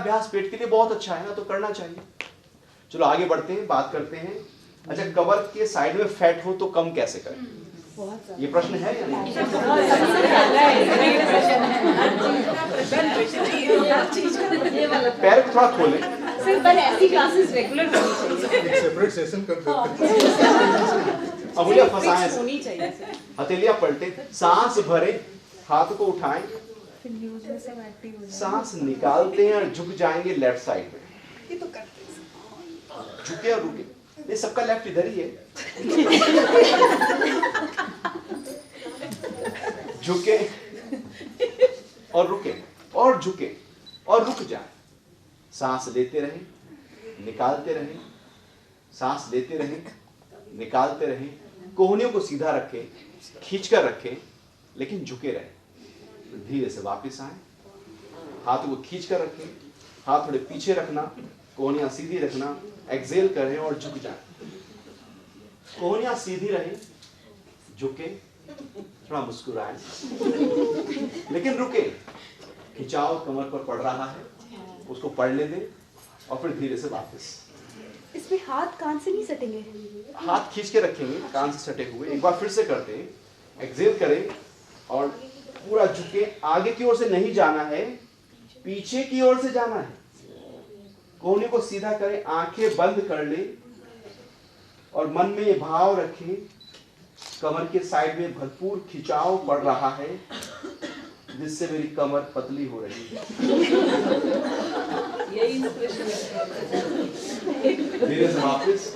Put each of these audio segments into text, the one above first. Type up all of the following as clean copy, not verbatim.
अभ्यास पेट के लिए बहुत अच्छा है ना, तो करना चाहिए। चलो आगे बढ़ते हैं, बात करते हैं। अच्छा, कमर के साइड में फैट हो तो कम कैसे करें? ये प्रश्न है या नहीं? पैर को थोड़ा खोलें। पर ऐसी क्लासेस रेगुलर होनी चाहिए, सेपरेट सेशन कर देते हैं। अंगुलियां फंसाएं, होनी चाहिए। हथेलियां पलटे, सांस भरें, हाथ को उठाएं, सांस निकालते हैं और झुक जाएंगे लेफ्ट साइड में। ये तो करते हैं। झुके और रुके, ये सबका लेफ्ट इधर ही है। झुके और रुके और झुके और रुक जाए। सांस लेते रहें, निकालते रहें, सांस लेते रहें, निकालते रहें। कोहनियों को सीधा रखें, खींचकर रखें, लेकिन झुके रहें। धीरे से वापस आए, हाथ को खींचकर रखें, हाथ थोड़े पीछे रखना, कोहनियां सीधी रखना, एक्सेल करें और झुक जाएं। कोहनियां सीधी रहें, झुके, थोड़ा मुस्कुराएं, लेकिन रुके। खिंचाव कमर पर पड़ रहा है, उसको पढ़ने दें और फिर धीरे से वापस। इसमें हाथ कान से नहीं सटेंगे, हाथ खींच के रखेंगे, कान से सटे हुए। एक बार फिर से करते हैं, एक्सेल करें और पूरा झुके। आगे की ओर से नहीं जाना है, पीछे की ओर से जाना है। कोहनी को सीधा करें, आंखें बंद कर लें और मन में ये भाव रखें, कमर के साइड में भरपूर खिंचाव पड़ रहा है, जिससे मेरी कमर पतली हो रही है। धीरे से वापस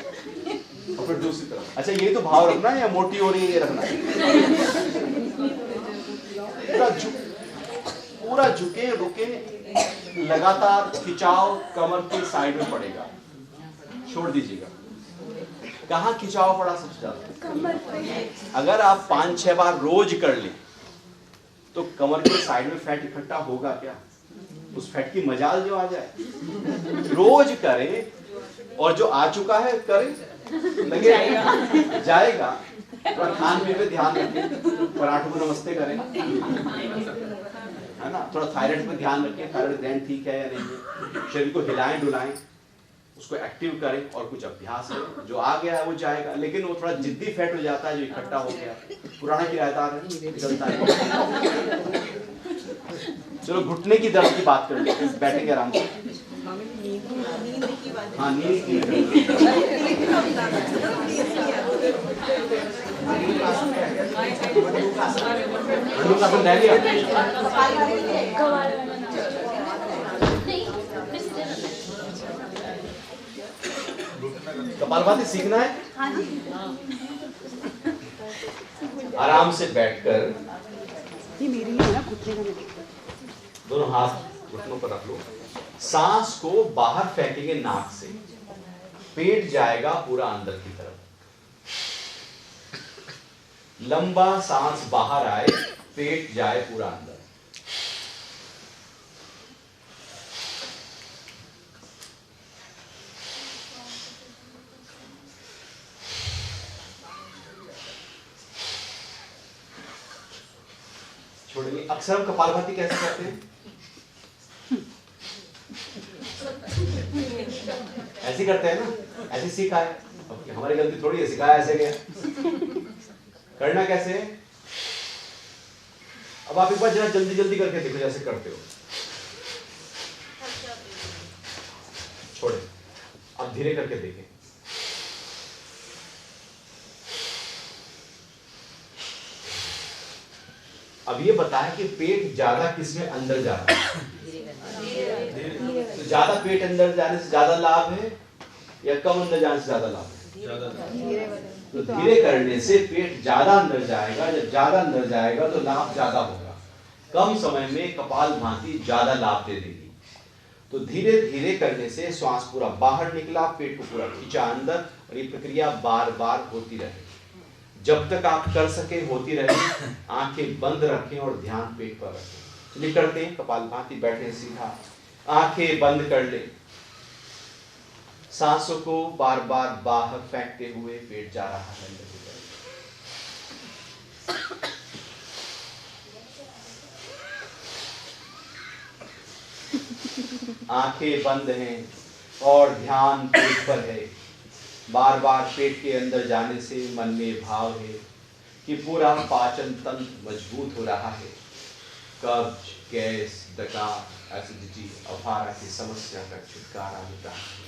और फिर दूसरी तरफ। अच्छा, ये तो भाव रखना है या मोटी हो रही है ये रखना है? पूरा झुके, रुके, लगातार खिंचाव कमर के साइड में पड़ेगा, छोड़ दीजिएगा। कहाँ खिंचाव पड़ा सबसे ज्यादा? अगर आप 5-6 बार रोज कर लें तो कमर के साइड में फैट इकट्ठा होगा क्या? उस फैट की मजाल जो आ जाए। रोज करें और जो आ चुका है करें, लगे जाएगा। थोड़ा खान पीन पे ध्यान रखें, पराठों को नमस्ते करें, है ना। थोड़ा थायराइड पे ध्यान रखें, थायराइड ग्लैंड ठीक है या नहीं है। शरीर को हिलाएं डुलाएं, उसको एक्टिव करें और कुछ अभ्यास करें। जो आ गया है वो जाएगा, लेकिन वो थोड़ा जिद्दी फैट हो जाता है जो इकट्ठा हो गया, पुराना किराएदार है, निकलता है। चलो घुटने की दर्द की बात कर लेते हैं, बैठेंगे आराम से। हाँ, नींद की कपालभाति सीखना है। आराम से बैठकर ये मेरे लिए ना घुटने का नहीं, दोनों हाथ घुटनों पर रख लो। सांस को बाहर फेंकेंगे नाक से, पेट जाएगा पूरा अंदर की तरफ। लंबा सांस बाहर आए, पेट जाए पूरा अंदर। छोड़ेंगे। अक्सर हम कपालभाति कैसे करते हैं? ऐसे करते हैं ना, ऐसे सीखा है। अब हमारी गलती थोड़ी है, सिखाया ऐसे गया। करना कैसे? अब आप एक बार जरा जल्दी जल्दी करके देखो जैसे करते हो। छोड़े, अब धीरे करके देखें। अब ये बताएं कि पेट ज्यादा किसमें अंदर जा रहा है? तो ज्यादा पेट अंदर जाने से ज्यादा लाभ है या कम अंदर जाने से ज्यादा लाभ है? तो धीरे करने से पेट ज्यादा अंदर जाएगा। जब ज्यादा अंदर जाएगा तो लाभ ज्यादा होगा। कम समय में कपालभाति ज्यादा लाभ दे देगी। तो धीरे धीरे करने से श्वास पूरा बाहर निकला, पेट को पूरा खींचा अंदर, और ये प्रक्रिया बार बार होती रहे। जब तक आप कर सके होती रहे। आंखें बंद रखें और ध्यान पेट पर रखें। चलिए करते हैं कपालभाति। बैठे सीधा, आंखें बंद कर ले। सांसों को बार बार बाहर फेंकते हुए पेट जा रहा है अंदर की तरफ। आंखें बंद हैं और ध्यान पेट पर है। बार बार पेट के अंदर जाने से मन में भाव है कि पूरा पाचन तंत्र मजबूत हो रहा है। कब्ज, गैस, डकार, एसिडिटी, अफारा की समस्या का छुटकारा होता है।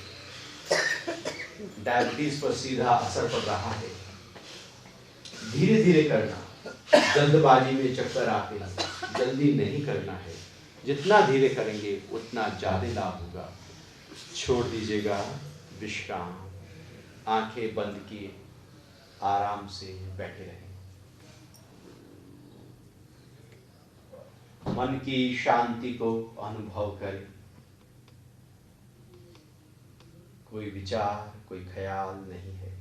डायबिटीज पर सीधा असर पड़ रहा है। धीरे धीरे करना, जल्दबाजी में चक्कर आते हैं, जल्दी नहीं करना है। जितना धीरे करेंगे उतना ज्यादा लाभ होगा। छोड़ दीजिएगा विश्राम, आंखें बंद किए आराम से बैठे रहें। मन की शांति को अनुभव करें। कोई विचार, कोई ख्याल नहीं है।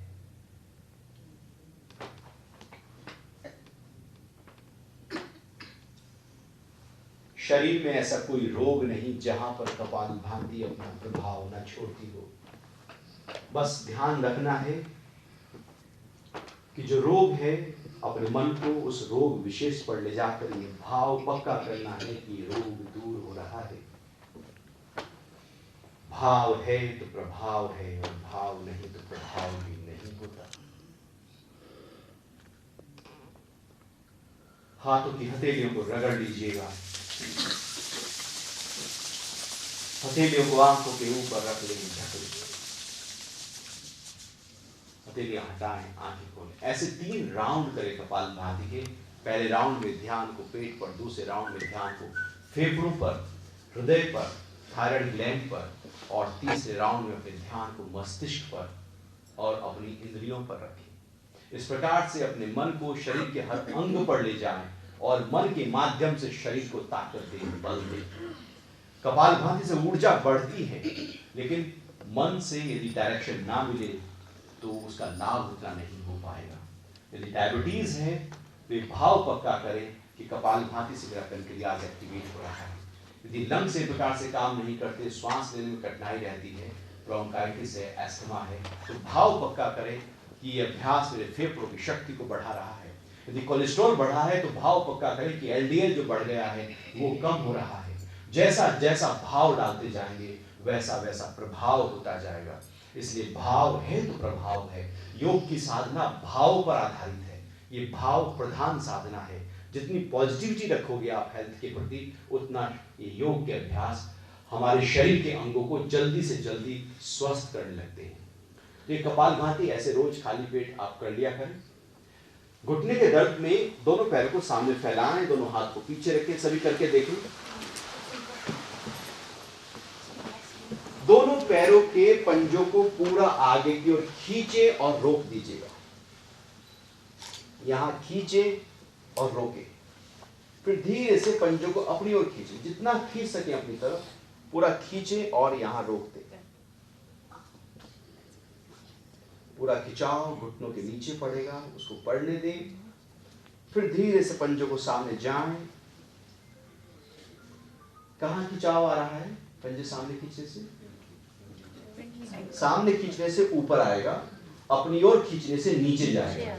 शरीर में ऐसा कोई रोग नहीं जहां पर कपालभाति अपना प्रभाव न छोड़ती हो। बस ध्यान रखना है कि जो रोग है अपने मन को उस रोग विशेष पर ले जाकर ये भाव पक्का करना है कि रोग दूर हो रहा है। भाव है तो प्रभाव है, और भाव नहीं तो प्रभाव भी नहीं होता। हाथों की हथेलियों को रगड़ लीजिएगा। हथेलियों को आंखों के ऊपर रख लें, ढक लें। हथेलियां हटाएं, आंखें खोलें। ऐसे 3 राउंड करें कपालभाति के। पहले राउंड में ध्यान को पेट पर, दूसरे राउंड में ध्यान को फेफड़ों पर, हृदय पर, थायराइड ग्लैंड पर, और तीसरे राउंड में अपने ध्यान को मस्तिष्क पर और अपनी इंद्रियों पर रखें। इस प्रकार से अपने मन को शरीर के हर अंग पर ले जाएं और मन के माध्यम से शरीर को ताकत दें, बल दें। कपालभाति से ऊर्जा बढ़ती है, लेकिन मन से यदि डायरेक्शन ना मिले तो उसका लाभ उतना नहीं हो पाएगा। यदि डायबिटीज है तो ये भाव पक्का करें कि कपालभाति से मेरा पेनक्रियाज एक्टिवेट हो रहा है। यदि लंग्स इस प्रकार से काम नहीं करते, श्वास लेने में कठिनाई रहती है, ब्रोंकाइटिस है, एस्थमा है, तो भाव पक्का करें कि ये अभ्यास मेरे फेफड़ों की शक्ति को बढ़ा रहा है। यदि कोलेस्ट्रॉल बढ़ा है तो भाव पक्का करें कि एलडीएल जो बढ़ गया है वो कम हो रहा है। जैसा जैसा भाव डालते जाएंगे वैसा वैसा प्रभाव होता जाएगा। इसलिए भाव है तो प्रभाव है। योग की साधना भाव पर आधारित है। ये भाव प्रधान साधना है। जितनी पॉजिटिविटी रखोगे आप हेल्थ के प्रति, उतना ये योग के अभ्यास हमारे शरीर के अंगों को जल्दी से जल्दी स्वस्थ करने लगते हैं। तो ये कपालभाति ऐसे रोज खाली पेट आप कर लिया करें। घुटने के दर्द में दोनों पैरों को सामने फैलाएं, दोनों हाथ को पीछे रखें। सभी करके देखें। दोनों पैरों के पंजों को पूरा आगे की ओर खींचे और रोक दीजिएगा। यहां खींचे और रोके, फिर धीरे से पंजों को अपनी ओर खींचे। जितना खींच सके अपनी तरफ पूरा खींचे और यहां रोक दे। पूरा खिंचाव घुटनों के नीचे पड़ेगा, उसको पड़ने दें। फिर धीरे से पंजों को सामने जाएं। कहां खिंचाव आ रहा है? पंजे सामने खींचने से, सामने खींचने से ऊपर आएगा, अपनी ओर खींचने से नीचे जाएगा।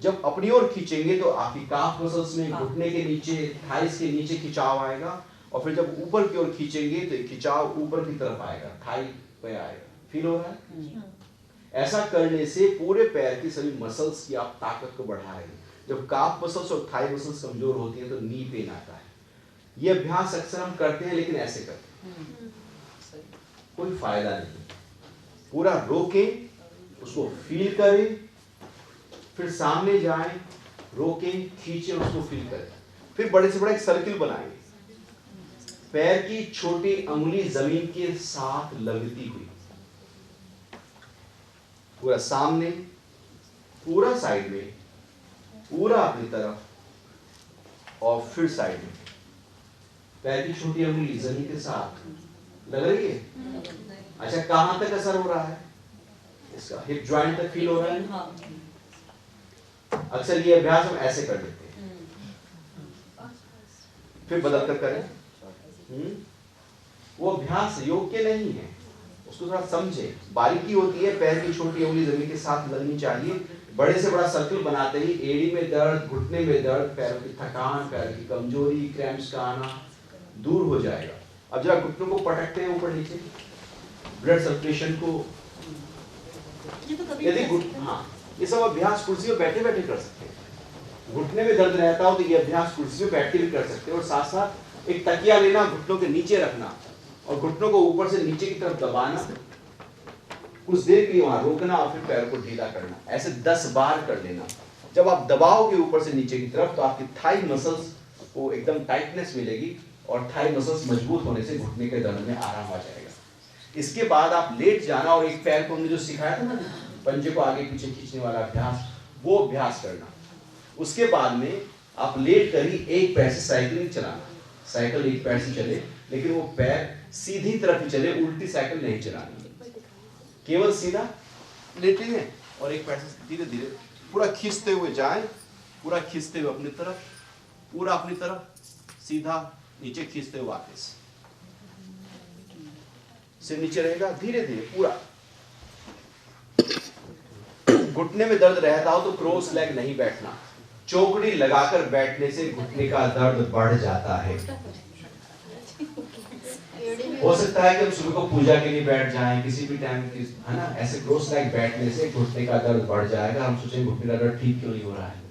जब अपनी ओर खींचेंगे तो आपकी काफ मसल्स में, घुटने के नीचे, थाइस के नीचे खिंचाव आएगा, और फिर जब ऊपर की ओर खींचेंगे तो खिंचाव ऊपर की तरफ आएगा, थाई पे आएगा। फील हो रहा है? ऐसा करने से पूरे पैर की सभी मसल्स की आप ताकत को बढ़ा रहे हैं। जब काफ मसल्स और थाई मसल्स कमजोर होती हैं तो नी पेन आता है। ये अभ्यास अक्सर हम करते हैं, लेकिन ऐसे करते हैं, कोई फायदा नहीं। पूरा रोकें, उसको फील करें, फिर सामने जाएं, रोकें, खींचें, उसको फील करें। फिर बड़े से बड़ा एक सर्किल बनाएंगे। पैर की छोटी अंगुली जमीन के साथ लगती हुई, पूरा सामने, पूरा साइड में, पूरा अपनी तरफ, और फिर साइड में। पैर की छोटी अंगुली जमीन के साथ लग रही है। अच्छा, कहां तक असर हो रहा है इसका? हिप जॉइंट तक फील हो रहा है। अक्सर ये अभ्यास हम ऐसे कर लेते हैं, फिर बदल कर करें। वो अभ्यास योग के नहीं है, उसको थोड़ा समझे। बारीकी होती है, पैर की छोटी उंगली जमीन के साथ लगनी चाहिए। बड़े से बड़ा सर्कल बनाते ही एड़ी में दर्द, घुटने में दर्द, पैरों की थकान, पैर की कमजोरी, क्रैम्प्स का आना दूर हो जाएगा। अब जरा घुटनों को पटकते हैं ऊपर नीचे, ब्लड सर्कुलेशन को। यदि हाँ, ये सब अभ्यास कुर्सी पर बैठे बैठे कर सकते हैं। घुटने में दर्द रहता हो तो ये अभ्यास कुर्सी पे बैठ के भी कर सकते हैं। और साथ साथ एक तकिया लेना, घुटनों के नीचे रखना और घुटनों को ऊपर से नीचे की तरफ दबाना, कुछ देर के लिए वहां रोकना और फिर पैर को ढीला करना। ऐसे 10 बार कर लेना। जब आप दबाओगे ऊपर से नीचे की तरफ तो आपकी थाई मसल्स को एकदम टाइटनेस मिलेगी और थाई मसल्स मजबूत होने से घुटने के दर्द में आराम आ जाएगा। इसके बाद आप लेट जाना और एक पैर को हमने जो सिखाया था ना, पंजे को आगे पीछे खींचने वाला अभ्यास, वो अभ्यास करना। उसके बाद में आप लेट कर ही एक पैर से साइकिलिंग चलाना। साइकिल एक पैर से चले लेकिन वो पैर सीधी तरफ ही चले, उल्टी साइकिल नहीं चलानी, केवल सीधा लेटेंगे और एक पैर से धीरे धीरे पूरा खींचते हुए जाए, पूरा खींचते हुए अपनी तरफ, पूरा अपनी तरफ, सीधा नीचे खींचते हुए वापस, सिर नीचे रहेगा, धीरे धीरे पूरा। घुटने में दर्द रहता हो तो क्रॉस लेग नहीं बैठना, चौकड़ी लगाकर बैठने से घुटने का दर्द बढ़ जाता है। हो सकता है कि हम सुबह को पूजा के लिए बैठ जाएं किसी भी टाइम, है ना, ऐसे क्रॉस लेग बैठने से घुटने का दर्द बढ़ जाएगा। हम सोचेंगे घुटने का दर्द ठीक क्यों नहीं हो रहा है,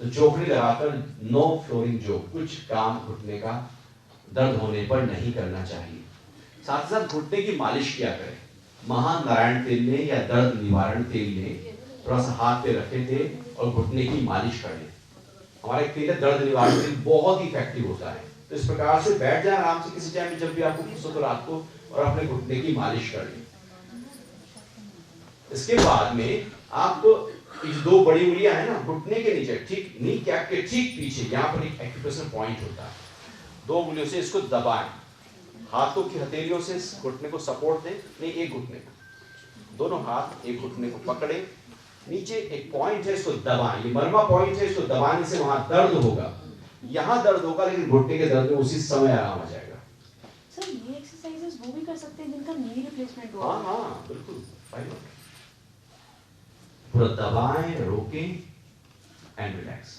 तो चौकड़ी लगाकर नो फ्लोरिंग जो कुछ काम घुटने का दर्द होने पर नहीं करना चाहिए। साथ साथ घुटने की मालिश किया करें। महानारायण तेल में या दर्द निवारण तेल में थोड़ा सा हाथ पे रखे थे और घुटने की मालिश कर ले। हमारा एक तेल है दर्द निवारण तेल, बहुत ही इफेक्टिव होता है। तो इस प्रकार से बैठ जाए आराम से किसी टाइम में, जब भी आपको फुर्सत हो रात को, और अपने घुटने की मालिश कर ले। इसके बाद में आपको दो बड़ी उंगलियां है ना घुटने के नीचे, ठीक नी कैप के ठीक पीछे, यहाँ पर एक एक्यूप्रेशर पॉइंट होता है। दो उंगलियों से इसको दबाएं, हाथों की हथेलियों से घुटने को सपोर्ट दें, नहीं एक घुटने को, दोनों हाथ एक घुटने को पकड़े, नीचे एक पॉइंट है इसको दबाएं, ये मर्मा पॉइंट है, इसको दबाने से वहां दर्द होगा, यहाँ दर्द होगा लेकिन घुटने के दर्द में उसी समय आराम आ जाएगा। सर ये एक्सरसाइजेस वो भी कर सकते हैं जिनका नी रिप्लेसमेंट हुआ? हाँ हाँ बिल्कुल, पूरा दबाएं, रोकें एंड रिलैक्स,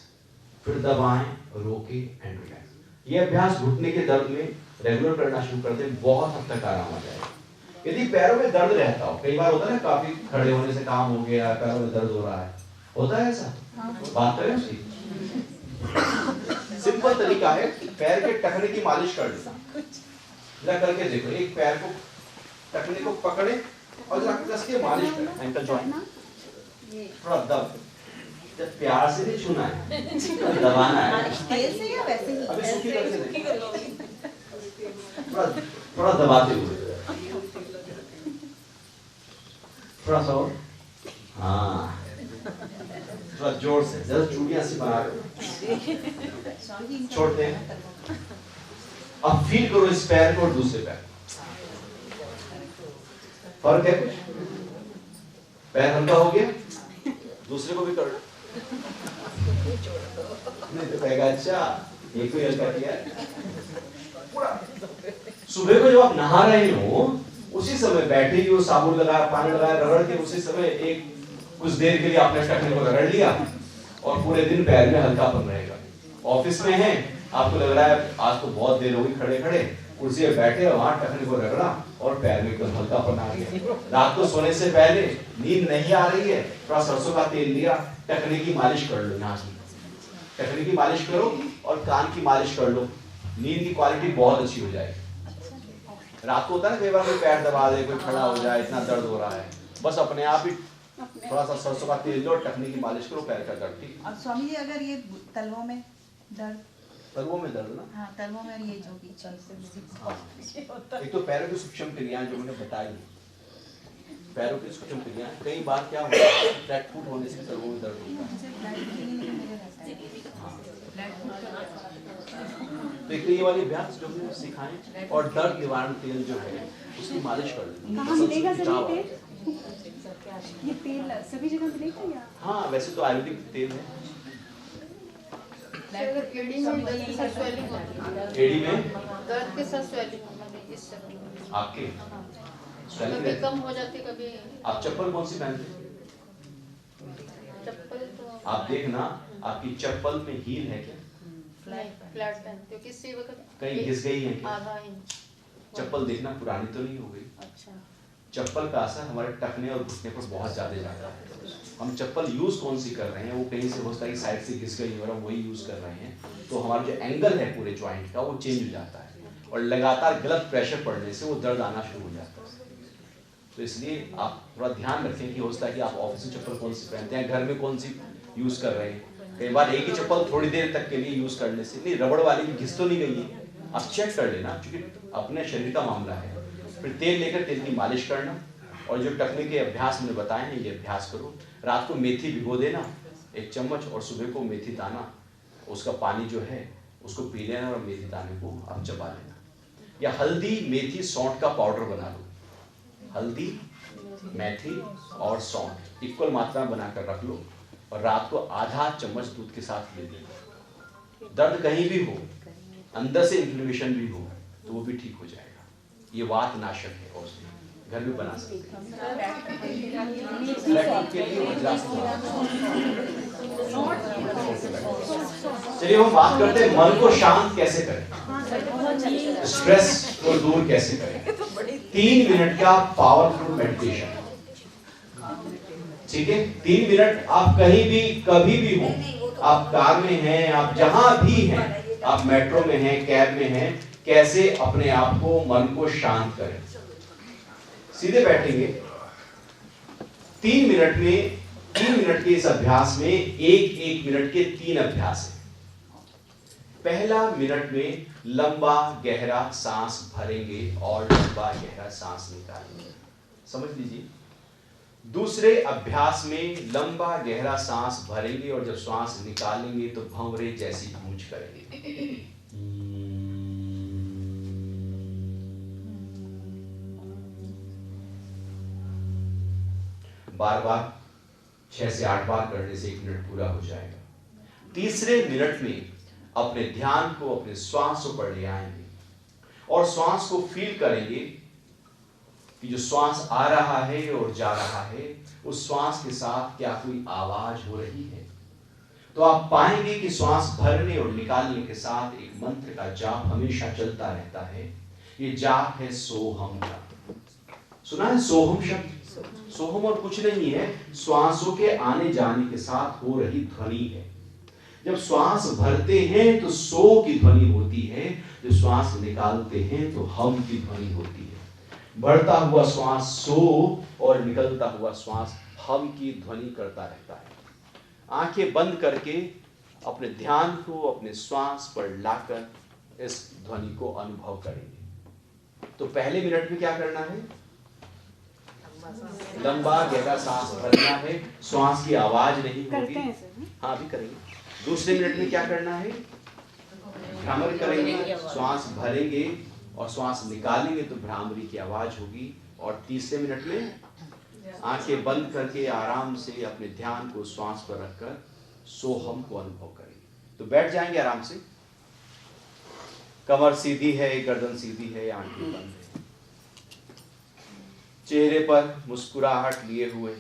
फिर दबाएं, रोकें एंड रिलैक्स। ये अभ्यास घुटने के दर्द में रेगुलर करना शुरू कर दें, बहुत हद तक आराम आ जाएगा। यदि पैरों में दर्द रहता हो, कई बार होता है ना, काफी खड़े होने से काम हो गया, पैरों में दर्द हो रहा है, होता है ऐसा? बात करें उसकी। सिंपल तरीका है, पैर के टखने की मालिश कर लेना। जरा करके देखो, एक पैर को टखने को पकड़े और जरा कस के मालिश करें, एंकल जॉइंट, थोड़ा दब, जब प्यार से नहीं छूना है, दबाना है। तेल से या वैसे ही? अभी सूखी करके देखो, थोड़ा दबाते हुए, थोड़ा सा और, हाँ थोड़ा जोर से, जरा चूड़ियां सी बना रहे, छोड़ते हैं। अब फील करो इस पैर को और दूसरे पैर, फर्क है कुछ? पैर हल्का हो गया, दूसरे को भी कर लो, नहीं तो कहेगा अच्छा एक को हल्का किया। सुबह को जब आप नहा रहे हो उसी समय बैठे ही हो, साबुन लगाया, पानी लगाया, रगड़ के उसी समय एक कुछ देर के लिए आपने टखने को रगड़ लिया और पूरे दिन पैर में हल्कापन रहेगा। ऑफिस में है, आपको लग रहा है आज तो बहुत देर हो गई खड़े खड़े, कुर्सी पे बैठे और वहां टखने को रगड़ा और पैर में एकदम हल्कापन आ गया। रात को सोने से पहले नींद नहीं आ रही है, थोड़ा सरसों का तेल लिया, टखने की मालिश कर लो, यहाँ की टखने की मालिश करो और कान की मालिश कर लो, नींद की क्वालिटी बहुत अच्छी हो जाएगी। रात को होता है ना कई बार कोई पैर दबा दे, कोई खड़ा हो जाए, इतना दर्द हो रहा है, बस अपने आप ही थोड़ा सा सरसों का तेल लो और टखने की मालिश करो, पैर का दर्द ठीक। और स्वामी जी अगर ये तलवों में दर्द, तलवों में दर्द ना, हाँ तलवों में, ये जो भी हाँ। एक तो पैरों की सूक्ष्म क्रियाएं जो मैंने बताई, पैरों की सूक्ष्म क्रियाएं, कई बार क्या होता है फ्लैट फुट होने से तलवों में दर्द होता है। तो एक ये वाली अभ्यास जो हमने सिखाए, और दर्द निवारण तेल जो है उसकी मालिश कर लें। कहाँ मिलेगा सर ये तेल? ये तेल सभी जगह मिलेगा या? हाँ वैसे तो आयुर्वेदिक तेल है। एडी में स्वेलिंग होती है, एडी में दर्द के साथ स्वेलिंग होती है, इससे आपके कभी कम हो जाती, कभी। आप चप्पल कौन सी पहनते हैं? चप्पल तो आप देखना आपकी चप्पल में हील है क्या? फ्लैट पहनती हूँ, किसी वक्त कहीं घिस गई है क्या? आधा इंच। चप्पल देखना पुरानी तो नहीं हो गई। अच्छा। चप्पल का असर हमारे टखने और घुटने पर बहुत ज्यादा जाता है। हम चप्पल यूज कौन सी कर रहे हैं, वो कहीं से हो सकता है कि साइड से घिस गई और हम वही यूज कर रहे हैं, तो हमारा जो एंगल है पूरे जॉइंट का वो चेंज हो जाता है और लगातार गलत प्रेशर पड़ने से वो दर्द आना शुरू हो जाता है। तो इसलिए आप थोड़ा ध्यान रखें कि हो सकता है कि आप ऑफिस में चप्पल कौन सी पहनते हैं, घर में कौन सी यूज कर रहे हैं। कई बार एक ही चप्पल थोड़ी देर तक के लिए यूज करने से, नहीं रबड़ वाली भी घिस तो नहीं गई है, आप चेक कर लेना, क्योंकि अपने शरीर का मामला है। फिर तेल लेकर तेल की मालिश करना, और जो टखने के अभ्यास मैंने बताए हैं ये अभ्यास करो। रात को मेथी भिगो देना 1 चम्मच, और सुबह को मेथी दाना उसका पानी जो है उसको पी लेना और मेथी दाने को आप चबा लेना। या हल्दी मेथी सौंठ का पाउडर बना लो, हल्दी मेथी और सौंठ इक्वल मात्रा में बनाकर रख लो और रात को आधा चम्मच दूध के साथ ले लेना। दर्द कहीं भी हो, अंदर से इन्फ्लेमेशन भी हो, तो वो भी ठीक हो जाएगा। ये वात नाशक है और घर में बना सकते हैं। के लिए चलिए हम बात करते हैं मन को शांत कैसे करें, स्ट्रेस को दूर कैसे करें। 3 मिनट का पावरफुल मेडिटेशन, ठीक है। 3 मिनट आप कहीं भी कभी भी हो, आप कार में हैं, आप जहां भी हैं, आप मेट्रो में हैं, कैब में हैं, कैसे अपने आप को मन को शांत करें। सीधे बैठेंगे 3 मिनट में, 3 मिनट के इस अभ्यास में एक मिनट के 3 अभ्यास है। पहला मिनट में लंबा गहरा सांस भरेंगे और लंबा गहरा सांस निकालेंगे, समझ लीजिए। दूसरे अभ्यास में लंबा गहरा सांस भरेंगे और जब सांस निकालेंगे तो भंवरे जैसी गूंज करेंगे। बार बार 6 से 8 बार करने से 1 मिनट पूरा हो जाएगा। तीसरे मिनट में अपने ध्यान को अपने श्वासों पर ले आएंगे और श्वास को फील करेंगे कि जो श्वास आ रहा है और जा रहा है, उस श्वास के साथ क्या कोई आवाज हो रही है। तो आप पाएंगे कि श्वास भरने और निकालने के साथ एक मंत्र का जाप हमेशा चलता रहता है। ये जाप है सोहम का। सुना है सोहम शब्द? सोहम और कुछ नहीं है, श्वासों के आने जाने के साथ हो रही ध्वनि है। जब श्वास भरते हैं तो सो की ध्वनि होती है, जब श्वास निकालते हैं तो हम की ध्वनि होती है। बढ़ता हुआ श्वास सो और निकलता हुआ श्वास हम की ध्वनि करता रहता है। आंखें बंद करके अपने ध्यान को अपने श्वास पर लाकर इस ध्वनि को अनुभव करेंगे। तो पहले मिनट में क्या करना है? लंबा गहरा सांस भरना है, श्वास की आवाज नहीं होगी। हाँ अभी करेंगे। दूसरे मिनट में क्या करना है? भ्रामरी करेंगे, श्वास भरेंगे और श्वास निकालेंगे तो भ्रामरी की आवाज होगी। और तीसरे मिनट में आंखें बंद करके आराम से अपने ध्यान को श्वास पर रखकर सोहम को अनुभव करेंगे। तो बैठ जाएंगे आराम से, कमर सीधी है, गर्दन सीधी है, आंखें बंद है, चेहरे पर मुस्कुराहट लिए हुए,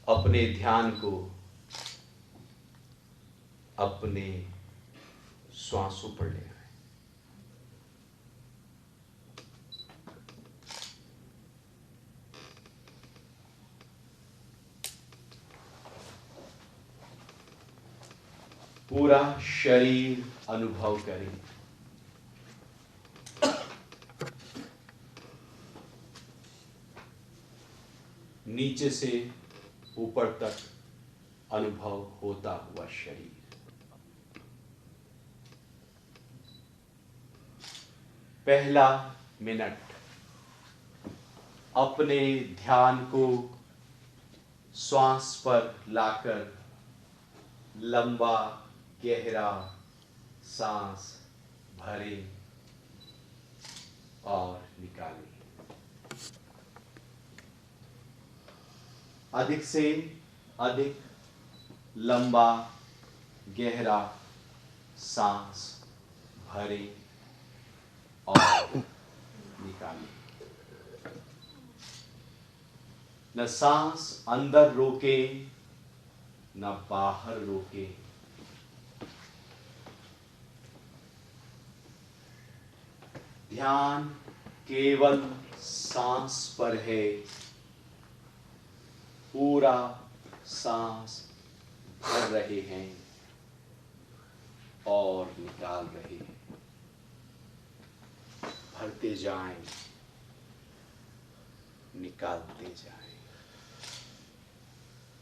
अपने ध्यान को अपने श्वासों पर ले आए। पूरा शरीर अनुभव करें। नीचे से ऊपर तक अनुभव होता हुआ शरीर। पहला मिनट अपने ध्यान को श्वास पर लाकर लंबा गहरा सांस भरें और निकालें। अधिक से अधिक लंबा गहरा सांस भरें और निकालें। न सांस अंदर रोके न बाहर रोके, ध्यान केवल सांस पर है। पूरा सांस भर रहे हैं और निकाल रहे हैं। भरते जाएं, निकालते जाएं।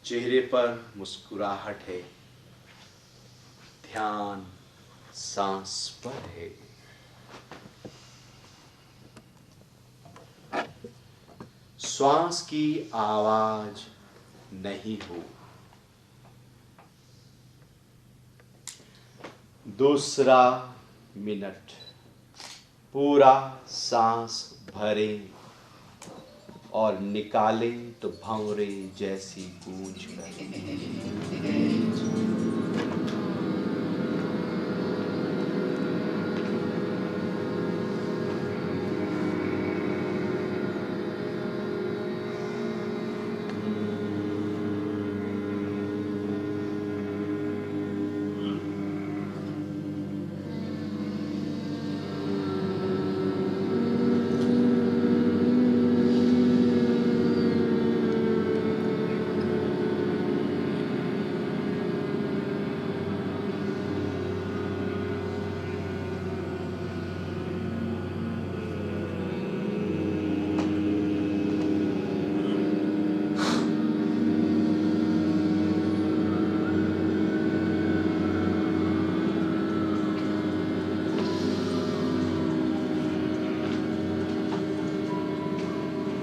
चेहरे पर मुस्कुराहट है। ध्यान सांस पर है। श्वास की आवाज नहीं हो। दूसरा मिनट। पूरा सांस भरें और निकालें तो भंवरे जैसी गूंज करें।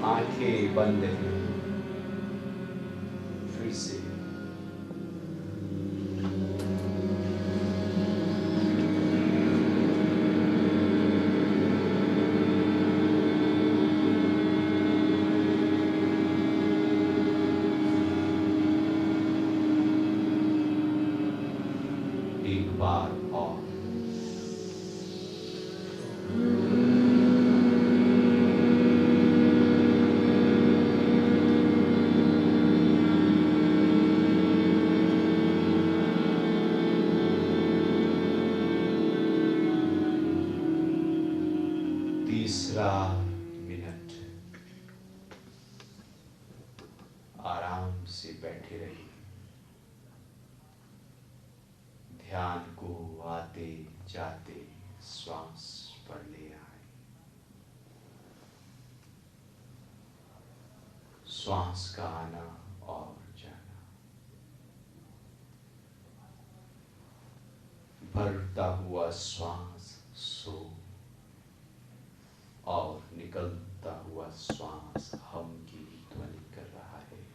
आंखें बंद हैं। फिर से एक बार और। तीसरा मिनट। आराम से बैठे रहिए। ध्यान को आते जाते श्वास पर ले आए। श्वास का आना और जाना। भरता हुआ श्वास सो और निकलता हुआ श्वास हम की ध्वनि कर रहा है।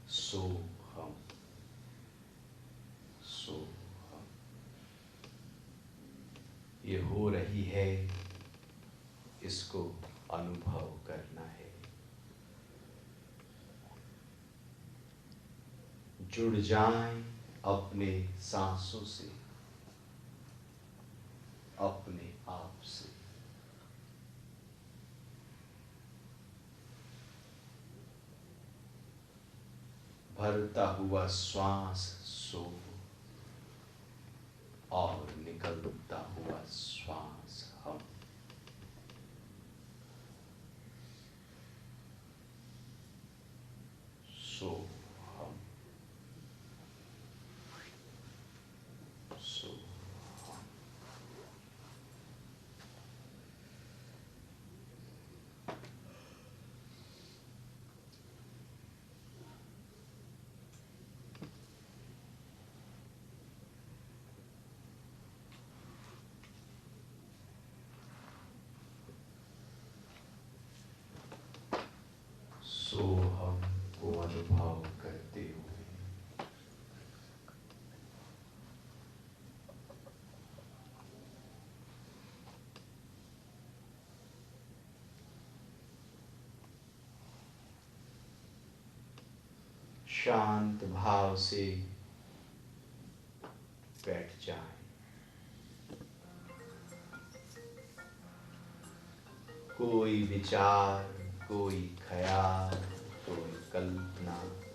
सो हम, सो हम। ये हो रही है, इसको अनुभव करना है। जुड़ जाएं अपने सांसों से, अपने आप से। भरता हुआ श्वास सो और निकलता हुआ श्वास हम। सो हम, सो हम। सो हम को अनुभव करते हुए शांत भाव से बैठ जाएं। कोई विचार, कोई ख्याल, कोई कल्पना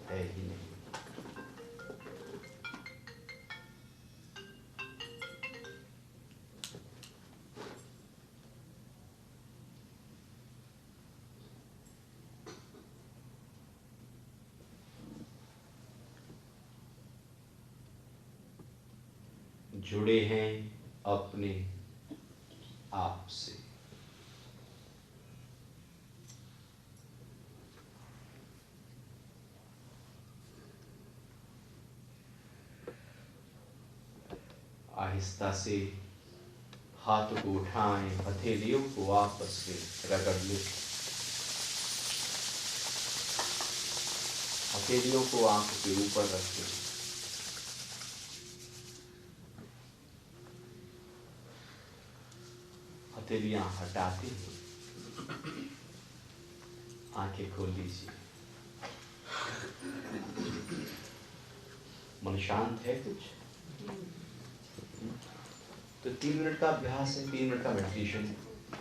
है ही नहीं। जुड़े हैं अपने आप से। आहिस्ता से हाथों को उठाएं, हथेलियों को आपस में रगड़ लें। हथेलियों को आंखों के ऊपर रखें। हथेलियां हटाते हैं, आंखें खोल लीजिए। मन शांत है कुछ? तो 3 मिनट का अभ्यास है, 3 मिनट का मेडिटेशन।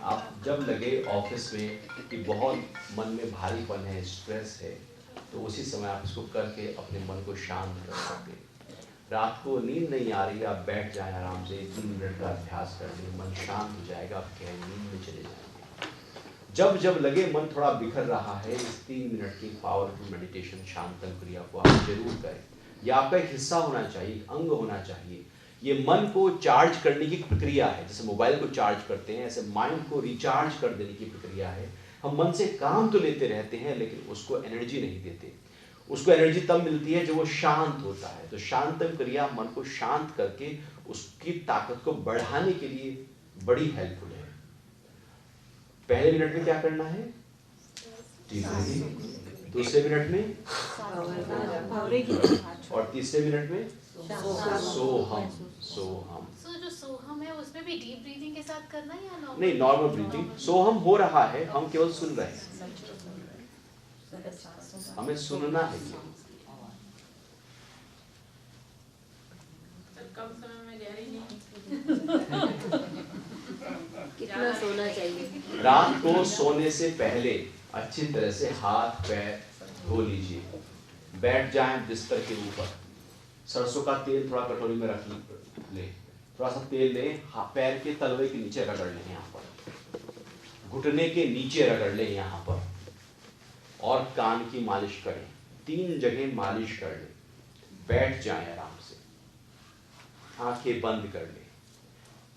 आप जब लगे ऑफिस में कि बहुत मन में भारीपन है, स्ट्रेस है, तो उसी समय आप इसको करके अपने मन को शांत कर सकते हैं। रात को नींद नहीं आ रही, आप बैठ जाएं आराम से, 3 मिनट का अभ्यास कर लें, मन शांत हो जाएगा, आप गहरी नींद में चले जाएंगे। जब जब लगे मन थोड़ा बिखर रहा है, इस 3 मिनट की पावरफुल मेडिटेशन शांतन क्रिया को आप जरूर करें। यह आपका एक हिस्सा होना चाहिए, एक अंग होना चाहिए। ये मन को चार्ज करने की प्रक्रिया है। जैसे मोबाइल को चार्ज करते हैं, ऐसे माइंड को रिचार्ज कर देने की प्रक्रिया है। हम मन से काम तो लेते रहते हैं, लेकिन उसको एनर्जी नहीं देते। उसको एनर्जी तब मिलती है जब वो शांत होता है। तो शांतन क्रिया मन को शांत करके उसकी ताकत को बढ़ाने के लिए बड़ी हेल्पफुल है। पहले मिनट में क्या करना है? दूसरे मिनट में, और तीसरे मिनट में सोहम। सोहम जो सोहम है उसमें भी डीप ब्रीदिंग के साथ करना है या नॉर्मल? नहीं, नॉर्मल ब्रीथिंग। सोहम हो रहा है, हम केवल सुन रहे हैं, हमें सुनना है। कम समय में गहरी नींद कितना सोना चाहिए? रात को सोने से पहले अच्छी तरह से हाथ पैर धो लीजिए। बैठ जाएं बिस्तर के ऊपर। सरसों का तेल थोड़ा कटोरी में रख ले, थोड़ा सा तेल लें, पैर के तलवे के नीचे रगड़ लें, यहाँ पर घुटने के नीचे रगड़ लें यहाँ पर, और कान की मालिश करें। 3 जगह मालिश कर लें। बैठ जाएं आराम से, आंखें बंद कर लें।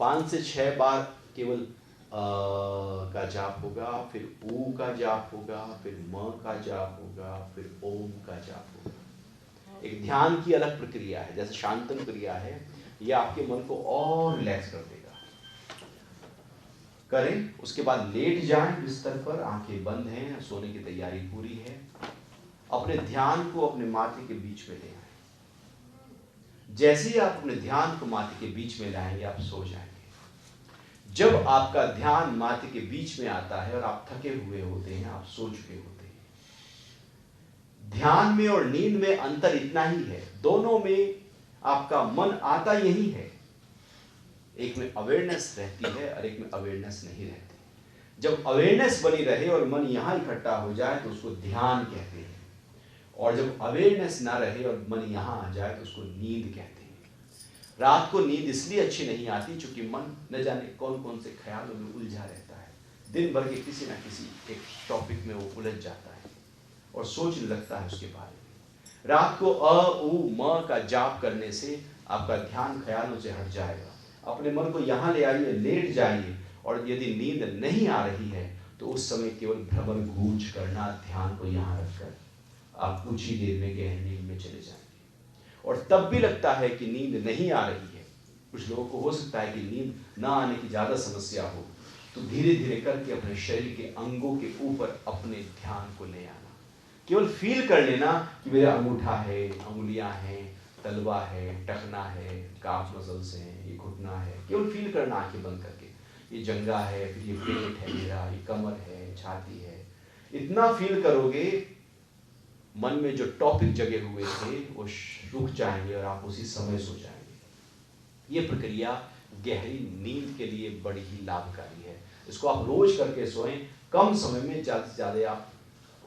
5 से 6 बार केवल का जाप होगा, फिर ऊ का जाप होगा, फिर म का जाप होगा, फिर ओम का जाप होगा। एक ध्यान की अलग प्रक्रिया है, जैसे शांतन क्रिया है, यह आपके मन को और रिलैक्स कर देगा। करें, उसके बाद लेट जाएं बिस्तर पर, आंखें बंद हैं, सोने की तैयारी पूरी है। अपने ध्यान को अपने माथे के बीच में ले आए। जैसे ही आप अपने ध्यान को माथे के बीच में लाएंगे, आप सो जाएंगे। जब आपका ध्यान माथे के बीच में आता है और आप थके हुए होते हैं, आप सो चुके होते हैं। ध्यान में और नींद में अंतर इतना ही है, दोनों में आपका मन आता यही है। एक में अवेयरनेस रहती है और एक में अवेयरनेस नहीं रहती। जब अवेयरनेस बनी रहे और मन यहां इकट्ठा हो जाए तो उसको ध्यान कहते हैं, और जब अवेयरनेस ना रहे और मन यहां आ जाए तो उसको नींद कहते हैं। रात को नींद इसलिए अच्छी नहीं आती क्योंकि मन न जाने कौन कौन से ख्यालों में उलझा रहता है। दिन भर के किसी न किसी एक टॉपिक में वो उलझ जाता है और सोचने लगता है उसके बारे में। रात को अ उ म का जाप करने से आपका ध्यान ख्यालों से हट जाएगा। अपने मन को यहाँ ले आइए, लेट जाइए, और यदि नींद नहीं आ रही है तो उस समय केवल भ्रमर गूंज करना, ध्यान को यहाँ रखकर आप कुछ ही देर में गहरी नींद में चले जाएंगे। और तब भी लगता है कि नींद नहीं आ रही है, कुछ लोगों को हो सकता है कि नींद ना आने की ज़्यादा समस्या हो, तो धीरे धीरे करके अपने शरीर के अंगों के ऊपर अपने ध्यान को ले आना। केवल फील कर लेना कि मेरा अंगूठा है, अंगुलियां हैं, तलवा है, टखना है, काफ मसल्स हैं, ये घुटना है। केवल फील करना आंखें बंद करके, ये जंगा है, फिर ये पेट है मेरा, ये कमर है, छाती है। इतना फील करोगे, मन में जो टॉपिक जगे हुए थे वो रुक जाएंगे और आप उसी समय सो जाएंगे। ये प्रक्रिया गहरी नींद के लिए बड़ी ही लाभकारी है। इसको आप रोज करके सोएं, कम समय में ज़्यादा से ज़्यादा आप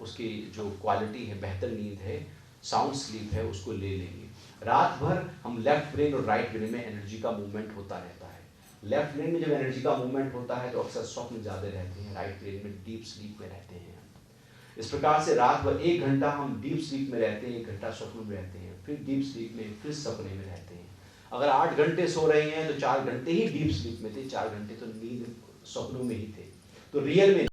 उसकी जो क्वालिटी है, बेहतर नींद है, साउंड स्लीप है, उसको ले लेंगे। रात भर हम लेफ्ट ब्रेन और राइट ब्रेन में एनर्जी का मूवमेंट होता रहता है। लेफ्ट ब्रेन में जब एनर्जी का मूवमेंट होता है तो अक्सर स्वप्न ज़्यादा रहते हैं, राइट ब्रेन में डीप स्लीप में रहते हैं। इस प्रकार से रात भर 1 घंटा हम डीप स्लीप में रहते हैं, 1 घंटा स्वप्न में रहते हैं, फिर डीप स्लीप में, फिर सपने में रहते हैं। अगर 8 घंटे सो रहे हैं तो 4 घंटे ही डीप स्लीप में थे, 4 घंटे तो नींद स्वप्नों में ही थे। तो रियल में